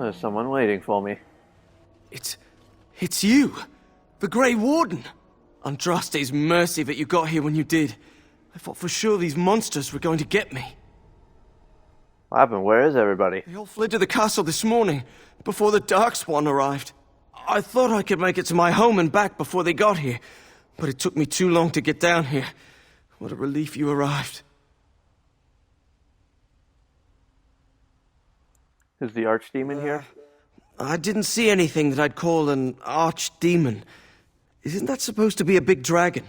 There's someone waiting for me. It's you! The Grey Warden! Andraste's mercy that you got here when you did. I thought for sure these monsters were going to get me. What happened? Where is everybody? They all fled to the castle this morning, before the Darkspawn arrived. I thought I could make it to my home and back before they got here, but it took me too long to get down here. What a relief you arrived. Is the Archdemon here? I didn't see anything that I'd call an archdemon. Isn't that supposed to be a big dragon?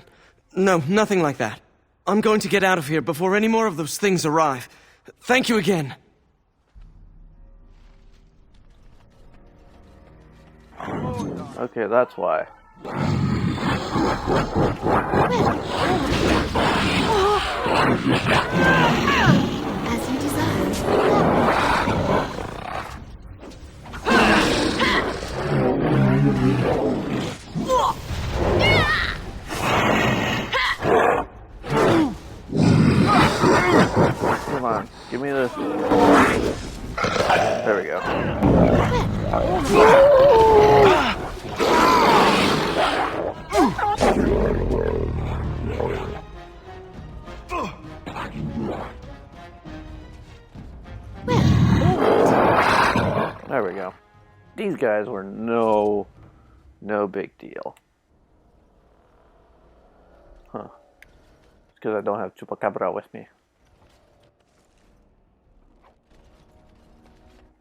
No, nothing like that. I'm going to get out of here before any more of those things arrive. Thank you again. Okay, that's why. As you desire. Come on, give me this. There we go. There we go. These guys were no big deal. Huh. It's because I don't have Chupacabra with me.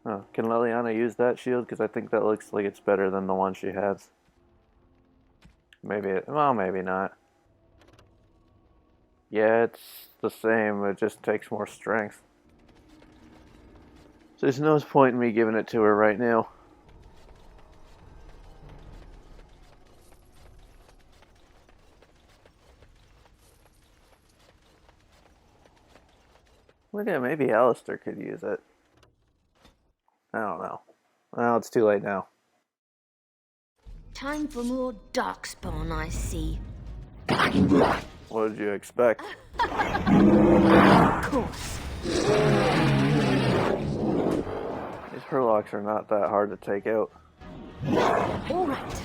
Oh, can Leliana use that shield? Because I think that looks like it's better than the one she has. Maybe, well, maybe not. Yeah, it's the same, it just takes more strength. So there's no point in me giving it to her right now. Well, yeah, maybe Alistair could use it. I don't know. Well, it's too late now. Time for more Darkspawn, I see. What did you expect? Of course. These Hurlocks are not that hard to take out. All right.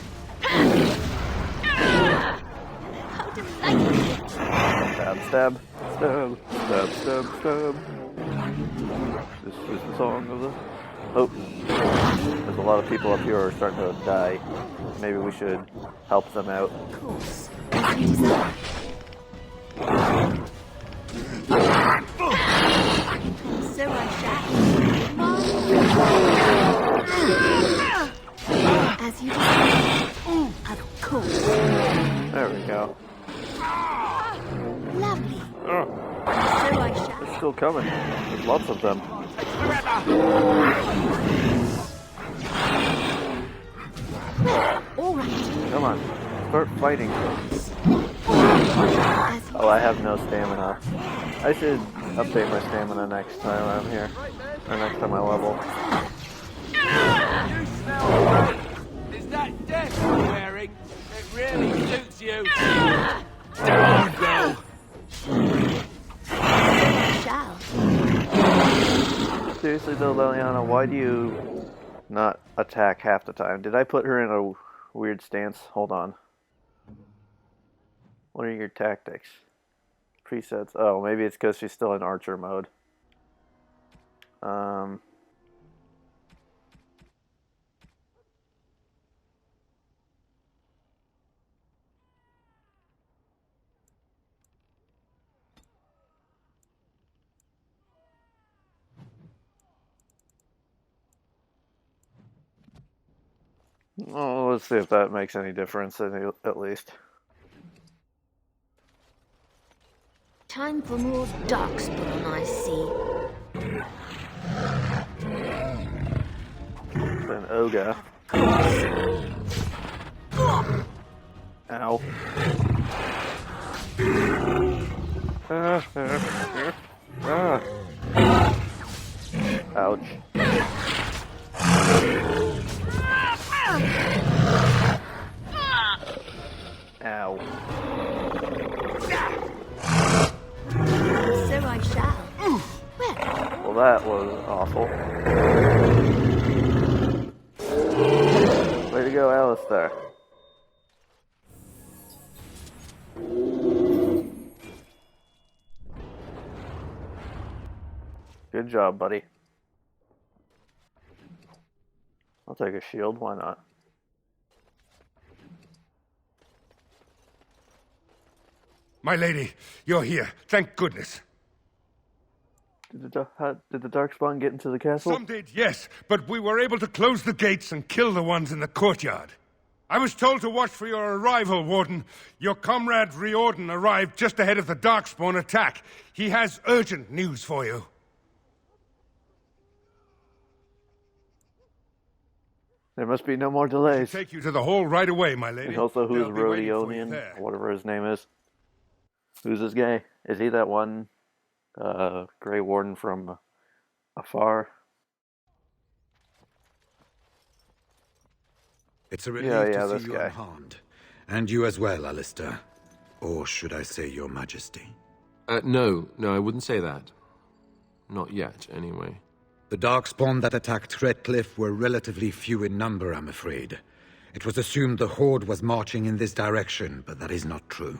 How delightful. Stab, stab, stab, stab, stab, stab. This is the song of the... Oh, there's a lot of people up here who are starting to die. Maybe we should help them out. Of course. As you desire. So I shall. As you desire. Of course. There we go. Lovely. Oh, So I shall. they're still coming. There's lots of them. All right. Come on, start fighting. Oh, I have no stamina. I should update my stamina next time I'm here. Or next time I level. You smell it. Is that death you're wearing? It really suits you. Down you go. Shall. Seriously though, Leliana, why do you not attack half the time? Did I put her in a weird stance? Hold on. What are your tactics? Presets. Oh, maybe it's because she's still in archer mode. Oh, let's see if that makes any difference at least. Time for more Darkspawn, I see. Then Oga. Ow. Ouch. Ow. So I shall. Well, Well, that was awful. go, Alistair. Good job, buddy. I'll take a shield, why not? My lady, you're here. Thank goodness. Did the Darkspawn get into the castle? Some did, yes, but we were able to close the gates and kill the ones in the courtyard. I was told to watch for your arrival, Warden. Your comrade Riordan arrived just ahead of the Darkspawn attack. He has urgent news for you. There must be no more delays. Take you to the hall right away, my lady. And also, who's They'll be waiting for you Rodionian, there. or whatever his name is. Who's this guy? Is he that one Grey Warden from afar? It's a relief Yeah, to this see you guy. unharmed. And you as well, Alistair. Or should I say your majesty? No, I wouldn't say that. Not yet, anyway. The Darkspawn that attacked Redcliffe were relatively few in number, I'm afraid. It was assumed the Horde was marching in this direction, but that is not true.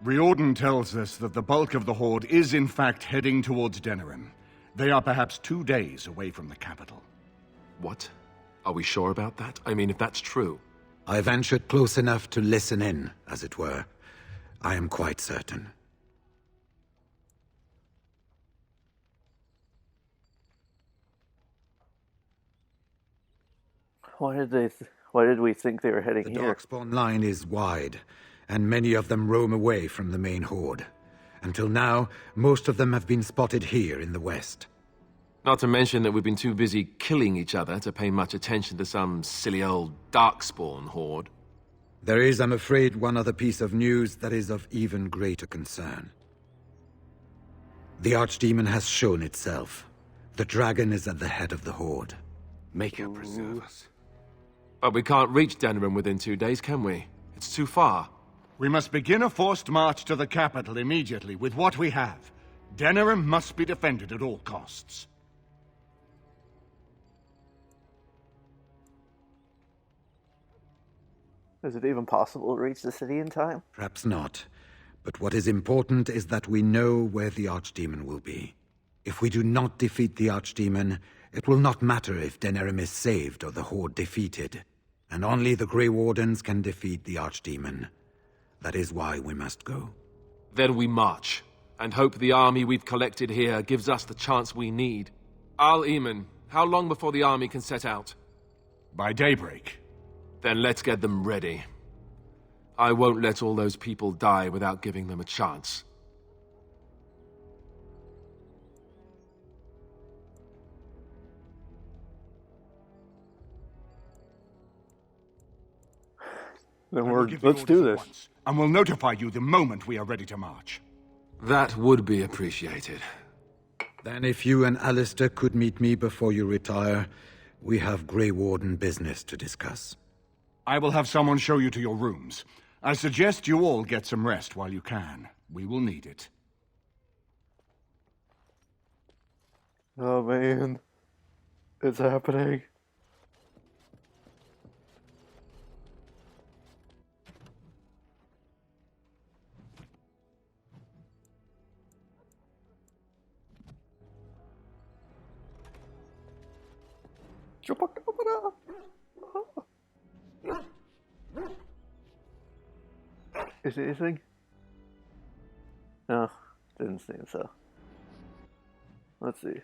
Riordan tells us that the bulk of the Horde is in fact heading towards Denerim. They are perhaps 2 days away from the capital. What? Are we sure about that? I mean, if that's true. I ventured close enough to listen in, as it were. I am quite certain. Why did we think they were heading The here? Darkspawn line is wide, and many of them roam away from the main Horde. Until now, most of them have been spotted here in the west. Not to mention that we've been too busy killing each other to pay much attention to some silly old Darkspawn horde. There is, I'm afraid, one other piece of news that is of even greater concern. The Archdemon has shown itself. The dragon is at the head of the Horde. Maker preserve us. But we can't reach Denerim within 2 days, can we? It's too far. We must begin a forced march to the capital immediately with what we have. Denerim must be defended at all costs. Is it even possible to reach the city in time? Perhaps not. But what is important is that we know where the Archdemon will be. If we do not defeat the Archdemon, it will not matter if Denerim is saved or the Horde defeated. And only the Grey Wardens can defeat the Archdemon. That is why we must go. Then we march, and hope the army we've collected here gives us the chance we need. Al-Eamon, how long before the army can set out? By daybreak. Then let's get them ready. I won't let all those people die without giving them a chance. Then I will give the let's do orders at this. once, and we'll notify you the moment we are ready to march. That would be appreciated. Then if you and Alistair could meet me before you retire, we have Grey Warden business to discuss. I will have someone show you to your rooms. I suggest you all get some rest while you can. We will need it. Oh man, it's happening. Is it anything? No, didn't seem so. Let's see.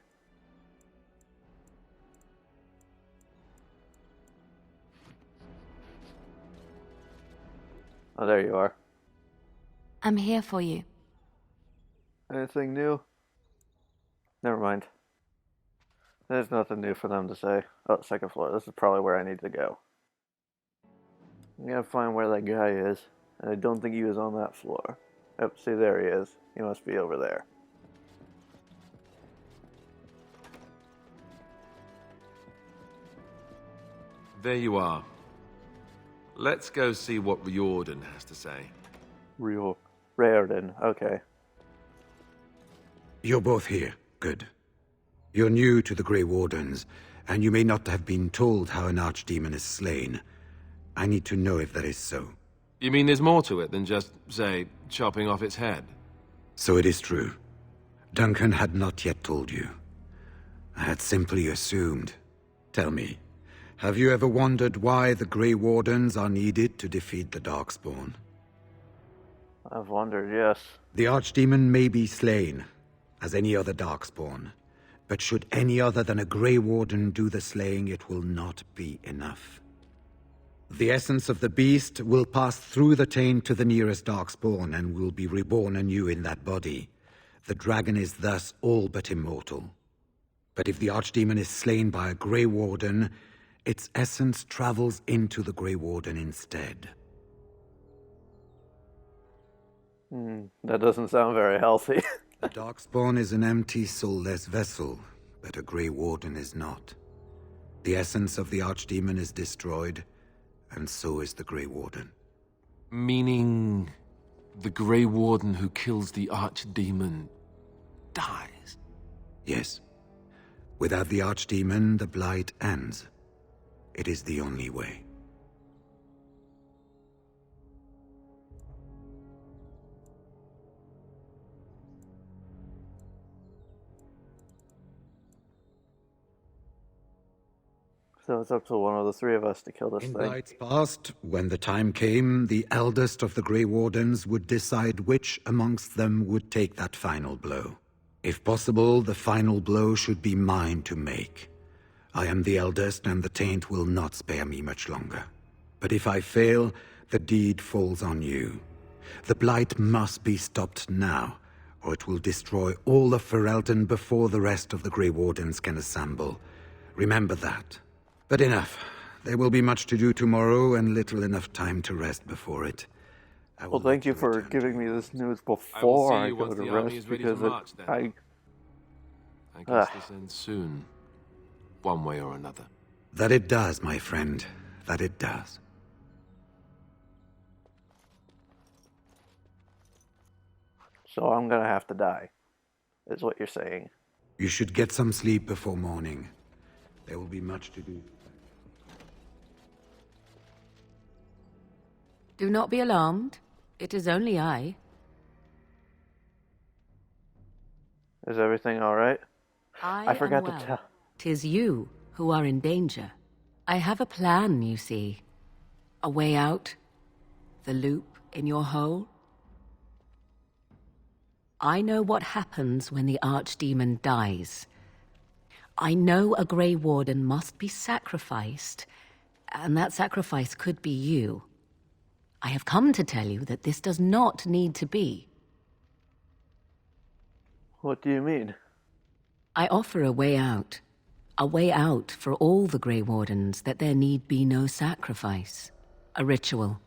Oh, there you are. I'm here for you. Anything new? Never mind. There's nothing new for them to say. Oh, second floor. This is probably where I need to go. I gotta find where that guy is. And I don't think he was on that floor. Oh, see, there he is. He must be over there. There you are. Let's go see what Riordan has to say. Riordan, okay. You're both here. Good. You're new to the Grey Wardens, and you may not have been told how an Archdemon is slain. I need to know if that is so. You mean there's more to it than just, say, chopping off its head? So it is true. Duncan had not yet told you. I had simply assumed. Tell me, have you ever wondered why the Grey Wardens are needed to defeat the Darkspawn? I've wondered, yes. The Archdemon may be slain, as any other Darkspawn. But should any other than a Grey Warden do the slaying, it will not be enough. The essence of the beast will pass through the taint to the nearest Darkspawn and will be reborn anew in that body. The dragon is thus all but immortal. But if the Archdemon is slain by a Grey Warden, its essence travels into the Grey Warden instead. That doesn't sound very healthy. The Darkspawn is an empty, soulless vessel, but a Grey Warden is not. The essence of the Archdemon is destroyed, and so is the Grey Warden. Meaning the Grey Warden who kills the Archdemon dies? Yes. Without the Archdemon, the Blight ends. It is the only way. So it's up to one of the three of us to kill this In thing. Blight's past, when the time came, the eldest of the Grey Wardens would decide which amongst them would take that final blow. If possible, the final blow should be mine to make. I am the eldest, and the taint will not spare me much longer. But if I fail, the deed falls on you. The Blight must be stopped now, or it will destroy all of Ferelden before the rest of the Grey Wardens can assemble. Remember that. But enough. There will be much to do tomorrow, and little enough time to rest before it. Well, thank you for giving me this news I will before see I you go once to the army rest, is ready because to march, then. I guess this ends soon. One way or another. That it does, my friend. That it does. So I'm gonna have to die, is what you're saying. You should get some sleep before morning. There will be much to do. Do not be alarmed. It is only I. Is everything alright? I forgot am to tell. 'Tis you who are in danger. I have a plan, you see. A way out. The loop in your hole. I know what happens when the Archdemon dies. I know a Grey Warden must be sacrificed, and that sacrifice could be you. I have come to tell you that this does not need to be. What do you mean? I offer a way out. A way out for all the Grey Wardens, that there need be no sacrifice. A ritual.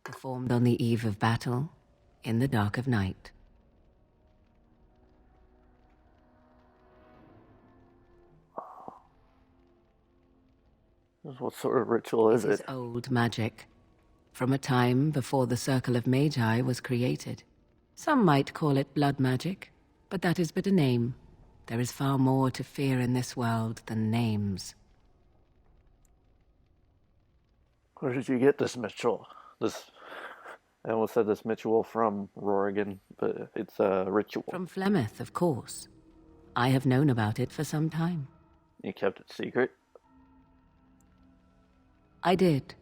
Performed on the eve of battle, in the dark of night. What sort of ritual is This it? is old magic. From a time before the Circle of Magi was created. Some might call it blood magic, but that is but a name. There is far more to fear in this world than names. Where did you get this ritual? I almost said this ritual from Rorigan, but it's a ritual. From Flemeth, of course. I have known about it for some time. You kept it secret? I did.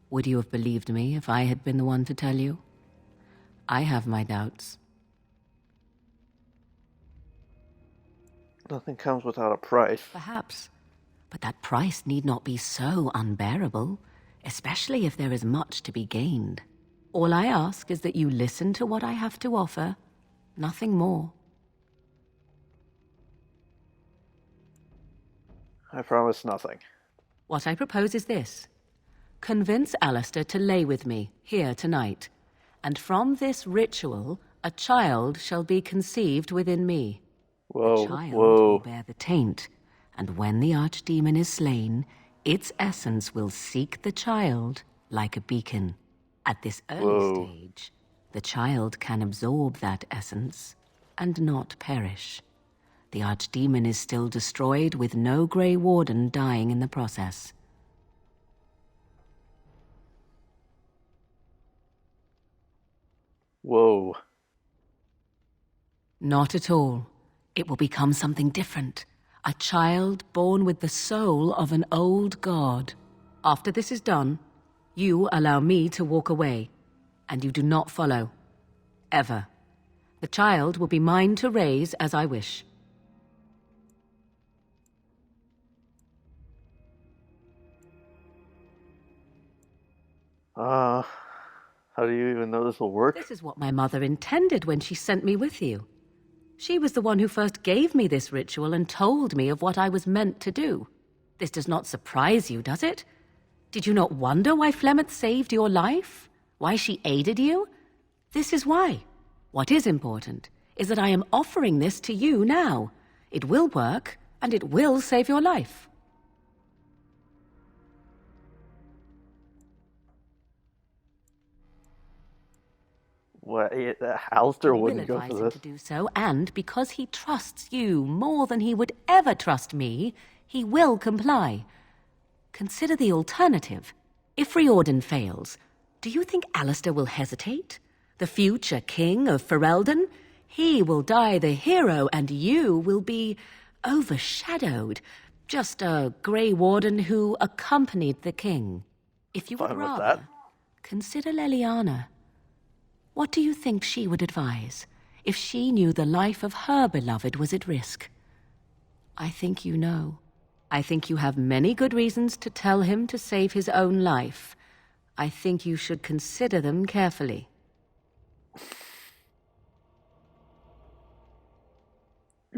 Would you have believed me if I had been the one to tell you? I have my doubts. Nothing comes without a price. Perhaps. But that price need not be so unbearable, especially if there is much to be gained. All I ask is that you listen to what I have to offer, nothing more. I promise nothing. What I propose is this. Convince Alistair to lay with me, here tonight. And from this ritual, a child shall be conceived within me. Whoa, The child whoa. will bear the taint, and when the Archdemon is slain, its essence will seek the child like a beacon. At this early Whoa. stage, the child can absorb that essence and not perish. The Archdemon is still destroyed with no Grey Warden dying in the process. Whoa. Not at all. It will become something different. A child born with the soul of an old god. After this is done, you allow me to walk away, and you do not follow. Ever. The child will be mine to raise as I wish. How do you even know this will work? This is what my mother intended when she sent me with you. She was the one who first gave me this ritual and told me of what I was meant to do. This does not surprise you, does it? Did you not wonder why Flemeth saved your life? Why she aided you? This is why. What is important is that I am offering this to you now. It will work, and it will save your life. What? Alistair I will wouldn't go advise for him this. to do so, and because he trusts you more than he would ever trust me, he will comply. Consider the alternative. If Riordan fails, do you think Alistair will hesitate? The future king of Ferelden? He will die the hero, and you will be overshadowed. Just a Grey Warden who accompanied the king. If you would Fine with rather, that. consider Leliana. What do you think she would advise if she knew the life of her beloved was at risk? I think you know. I think you have many good reasons to tell him to save his own life. I think you should consider them carefully.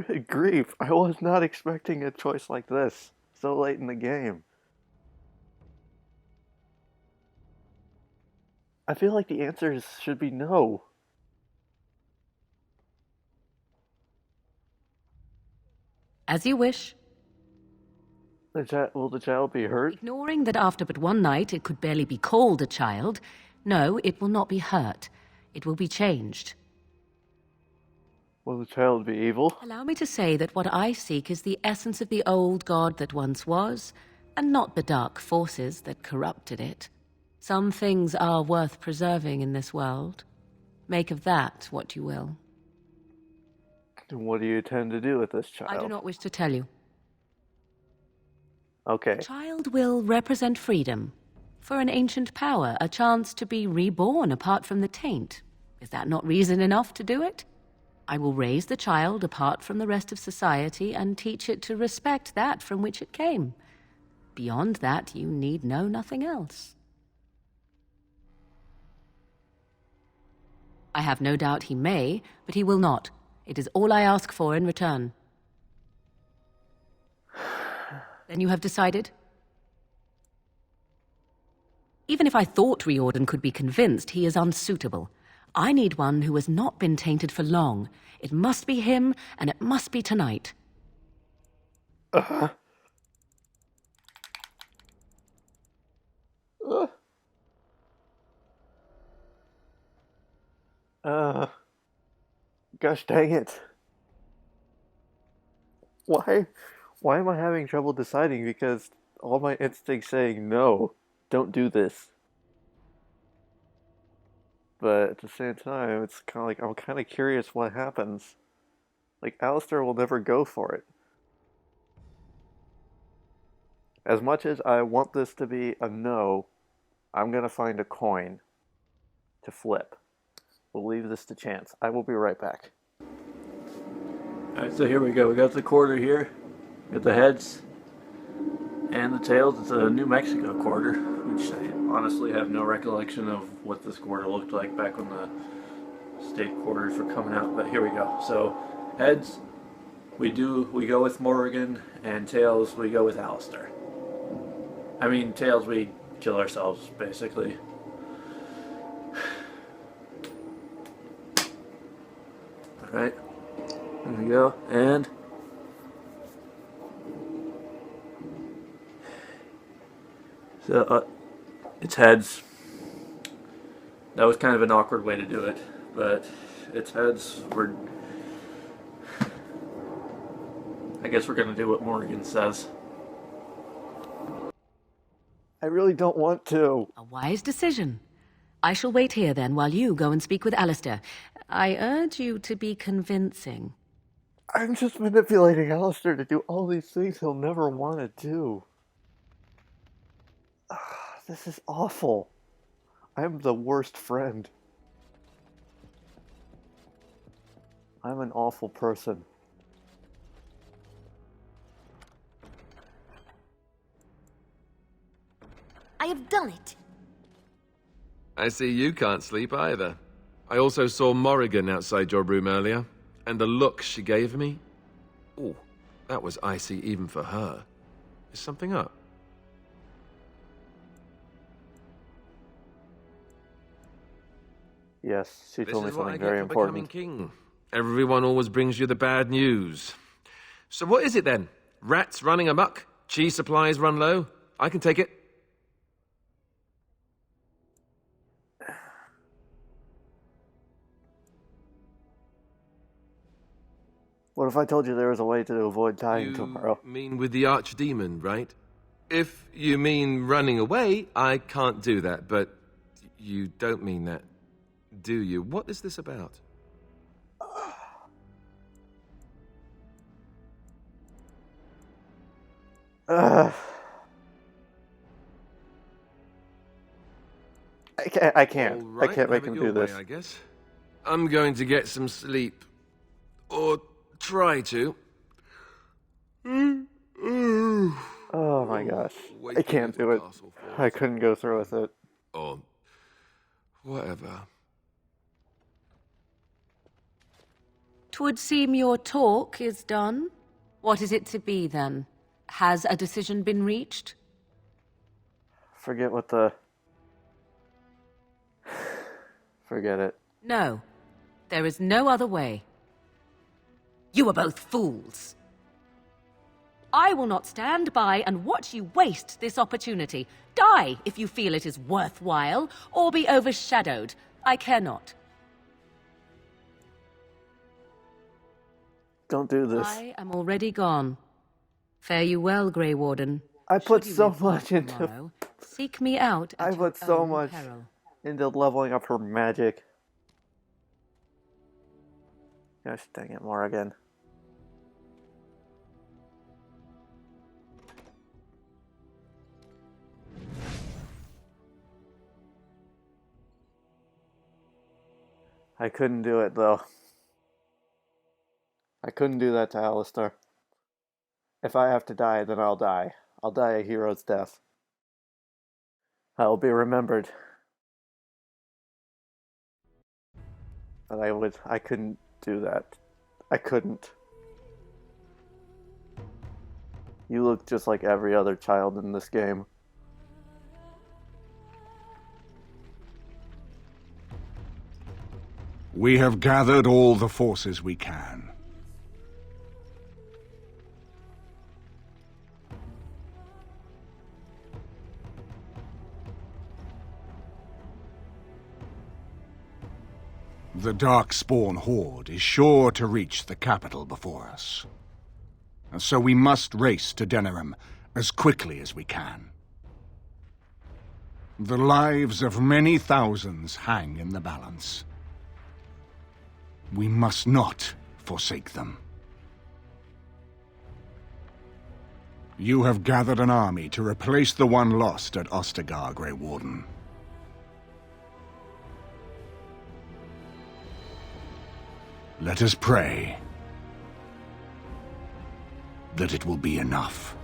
Good grief. I was not expecting a choice like this so late in the game. I feel like the answers should be no. As you wish. Will the child be hurt? Ignoring that after but one night it could barely be called a child, no, it will not be hurt. It will be changed. Will the child be evil? Allow me to say that what I seek is the essence of the old god that once was, and not the dark forces that corrupted it. Some things are worth preserving in this world. Make of that what you will. And what do you intend to do with this child? I do not wish to tell you. Okay. The child will represent freedom. For an ancient power, a chance to be reborn apart from the taint. Is that not reason enough to do it? I will raise the child apart from the rest of society and teach it to respect that from which it came. Beyond that, you need know nothing else. I have no doubt he may, but he will not. It is all I ask for in return. Then you have decided? Even if I thought Riordan could be convinced, he is unsuitable. I need one who has not been tainted for long. It must be him, and it must be tonight. Gosh dang it. Why am I having trouble deciding? Because all my instincts saying no, don't do this. But at the same time, it's kind of like, I'm kind of curious what happens. Like, Alistair will never go for it. As much as I want this to be a no, I'm going to find a coin to flip. We'll leave this to chance. I will be right back. Alright, so here we go. We got the quarter here. Got the heads and the tails. It's a New Mexico quarter, which I honestly have no recollection of what this quarter looked like back when the state quarters were coming out, but here we go. So heads, we go with Morrigan, and tails, we go with Alistair. I mean, tails, we kill ourselves, basically. Alright, there we go, and so it's heads. That was kind of an awkward way to do it, but it's heads. I guess we're gonna do what Morrigan says. I really don't want to. A wise decision. I shall wait here then while you go and speak with Alistair. I urge you to be convincing. I'm just manipulating Alistair to do all these things he'll never want to do. This is awful. I'm the worst friend. I'm an awful person. I have done it. I see you can't sleep either. I also saw Morrigan outside your room earlier, and the look she gave me. Ooh, that was icy even for her. Is something up? Yes, she told me This is what I something get very for becoming important. king. Everyone always brings you the bad news. So what is it then? Rats running amok? Cheese supplies run low? I can take it. What if I told you there was a way to avoid dying tomorrow? You mean with the archdemon, right? If you mean running away, I can't do that, but you don't mean that, do you? What is this about? I can't. All right, I can't make have him it do your this. way, I guess. I'm going to get some sleep. Or try to. Oh my gosh. I can't do it. I couldn't go through with it. Or whatever. 'Twould seem your talk is done. What is it to be, then? Has a decision been reached? Forget what the... Forget it. No. There is no other way. You are both fools. I will not stand by and watch you waste this opportunity. Die if you feel it is worthwhile, or be overshadowed. I care not. Don't do this. I am already gone. Fare you well, Grey Warden. I put Should you so live much far into... tomorrow, seek me out at I your put so own much peril. into leveling up her magic. Gosh dang it, Morrigan. I couldn't do it, though. I couldn't do that to Alistair. If I have to die, then I'll die. I'll die a hero's death. I will be remembered. But I couldn't do that. I couldn't. You look just like every other child in this game. We have gathered all the forces we can. The Darkspawn Horde is sure to reach the capital before us. And so we must race to Denerim as quickly as we can. The lives of many thousands hang in the balance. We must not forsake them. You have gathered an army to replace the one lost at Ostagar, Grey Warden. Let us pray that it will be enough.